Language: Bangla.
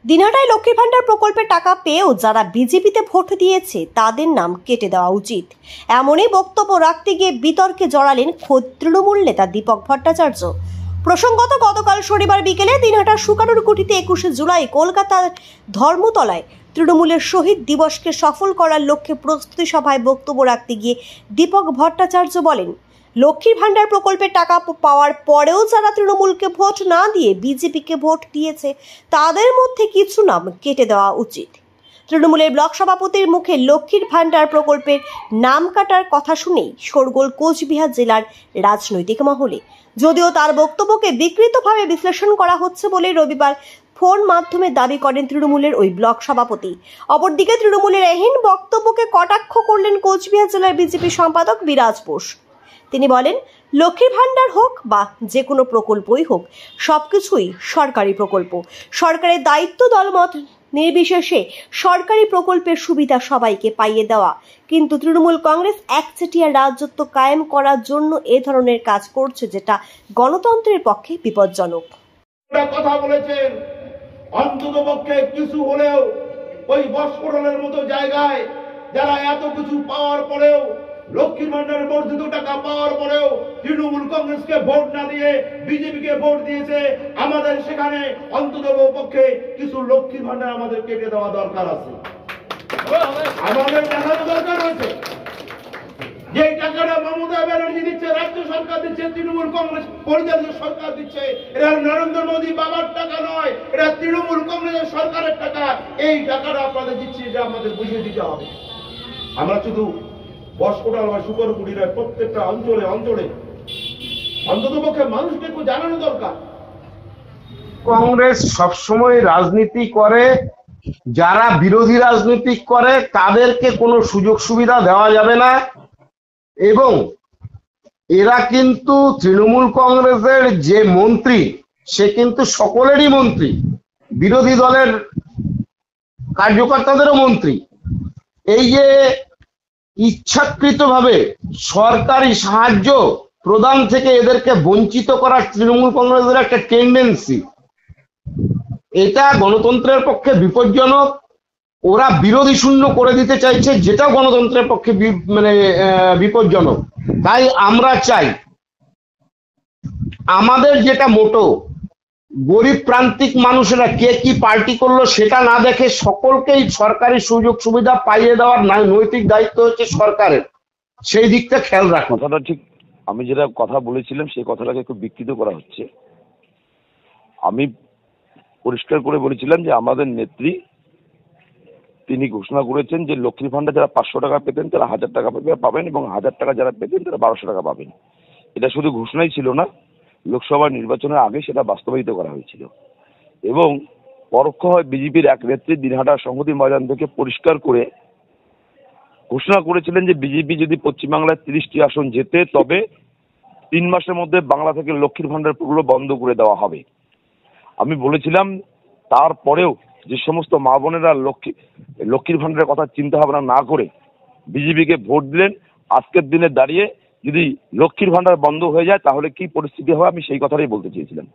দিনহাটায় লক্ষ্মীর ভান্ডার প্রকল্পের টাকা পেয়েও যারা বিজেপিতে ভোট দিয়েছে তাদের নাম কেটে দেওয়া উচিত, এমনই বক্তব্য রাখতে গিয়ে বিতর্কে জড়ালেন খোদ তৃণমূল নেতা দীপক ভট্টাচার্য। প্রসঙ্গত, গতকাল শনিবার বিকেলে দিনহাটার সুকানুর কুঠিতে 21শে জুলাই কলকাতার ধর্মতলায় তৃণমূলের শহীদ দিবসকে সফল করার লক্ষ্যে প্রস্তুতি সভায় বক্তব্য রাখতে গিয়ে দীপক ভট্টাচার্য বলেন, লক্ষ্মীর ভান্ডার প্রকল্পের টাকা পাওয়ার পরেও যারা তৃণমূলকে ভোট না দিয়ে বিজেপিকে ভোট দিয়েছে তাদের মধ্যে কিছু নাম কেটে দেওয়া উচিত। তৃণমূলের ব্লক সভাপতির মুখে লক্ষ্মীর ভান্ডার প্রকল্পের নাম কাটার কথা শুনেই শোরগোল কোচবিহার জেলার রাজনৈতিক মহলে। যদিও তার বক্তব্যকে বিকৃতভাবে বিশ্লেষণ করা হচ্ছে বলে রবিবার ফোন মাধ্যমে দাবি করেন তৃণমূলের ওই ব্লক সভাপতি। অপরদিকে তৃণমূলের এহেন বক্তব্যকে কটাক্ষ করলেন কোচবিহার জেলার বিজেপি সম্পাদক বিরাজ বোস। তিনি বলেন, লক্ষ্মীর ভান্ডার হোক বা যে কোনো প্রকল্পই হোক, সবকিছুই সরকারি প্রকল্প। সরকারের দায়িত্ব দলমত নির্বিশেষে সরকারি প্রকল্পের সুবিধা সবাইকে পাইয়ে দেওয়া। কিন্তু তৃণমূল কংগ্রেস একচেটিয়া রাজত্ব কায়েম করার জন্য এ ধরনের কাজ করছে, যেটা গণতন্ত্রের পক্ষে বিপজ্জনক। কথা বলেছেন, অন্ততপক্ষে কিছু হলেও ওই বস্ফোরণের মতো জায়গায় যারা এত কিছু পাওয়ার পরেও, লক্ষ্মীর ভান্ডারের বর্ধিত টাকা পাওয়ার পরেও তৃণমূল কংগ্রেসকে ভোট না দিয়ে বিজেপিকে ভোট দিয়েছে, আমাদের সেখানে অন্ততপক্ষে কিছু লক্ষ্মীর ভান্ডার আমাদের কেটে দেওয়া দরকার আছে। আমাদের দেখানো দরকার আছে যে টাকাটা মমতা ব্যানার্জি দিচ্ছে, রাজ্য সরকার দিচ্ছে, তৃণমূল কংগ্রেস পরিচালিত সরকার দিচ্ছে, এটা নরেন্দ্র মোদী বাবার টাকা নয়, এটা তৃণমূল কংগ্রেসের সরকারের টাকা। এই টাকাটা আপনাদের দিচ্ছি, এটা আমাদের বুঝিয়ে দিতে হবে। আমরা শুধু বস্ফোটাল বা সুকরকুটি নয়, প্রত্যেকটা অঞ্চলে অঞ্চলে অন্ততপক্ষে মানুষকে একটু জানানো দরকার। কংগ্রেস সবসময় রাজনীতি করে, যারা বিরোধী রাজনীতি করে তাদেরকে কোনো সুযোগ সুবিধা দেওয়া যাবে না। এবং এরা কিন্তু তৃণমূল কংগ্রেসের যে মন্ত্রী, সে কিন্তু সকলেরই মন্ত্রী, বিরোধী দলের কার্যকর্তাদেরও মন্ত্রী। এই যে ইচ্ছাকৃতভাবে সরকারি সাহায্য প্রদান থেকে এদেরকে বঞ্চিত করার তৃণমূল কংগ্রেসের একটা টেন্ডেন্সি, এটা গণতন্ত্রের পক্ষে বিপজ্জনক। ওরা বিরোধী শূন্য করে দিতে চাইছে, যেটাও গণতন্ত্রের পক্ষে বিপজ্জনক। তাই আমরা চাই, আমাদের যেটা মোটো, গরিব প্রান্তিক মানুষেরা কে কি পার্টি করলো সেটা না দেখে সকলকেই সরকারি সুযোগ সুবিধা পাইয়ে দেওয়ার নৈতিক দায়িত্ব হচ্ছে সরকারের। সেই দিকটা খেয়াল রাখুন। কথাটা ঠিক, আমি যেটা কথা বলেছিলাম সেই কথাটাকে খুব বিকৃত করা হচ্ছে। আমি পরিষ্কার করে বলেছিলাম যে আমাদের নেত্রী তিনি ঘোষণা করেছেন যে লক্ষ্মীর ভান্ডার যারা 500 টাকা পেতেন তারা 1000 টাকা পাবেন, এবং 1000 টাকা যারা পেতেন তারা 1200 টাকা পাবেন। এটা শুধু ঘোষণাই ছিল না, লোকসভা নির্বাচনের আগে সেটা বাস্তবায়িত করা হয়েছিল। এবং পরোক্ষভাবে বিজেপির এক নেত্রী দিনহাটা সংহতি ময়দান থেকে পরিষ্কার করে ঘোষণা করেছিলেন যে বিজেপি যদি পশ্চিমবাংলায় 30টি আসন জেতে তবে 3 মাসের মধ্যে বাংলা থেকে লক্ষ্মীর ভান্ডার পুরো বন্ধ করে দেওয়া হবে। আমি বলেছিলাম তারপরেও যে সমস্ত মা বোনেরা লক্ষ্মীর ভান্ডারের কথা চিন্তা ভাবনা না করে বিজেপিকে ভোট দিলেন, আজকের দিনে দাঁড়িয়ে যদি লক্ষ্মীর ভান্ডার বন্ধ হয়ে যায় তাহলে কি পরিস্থিতি হবে, আমি সেই কথাটাই বলতে চেয়েছিলাম।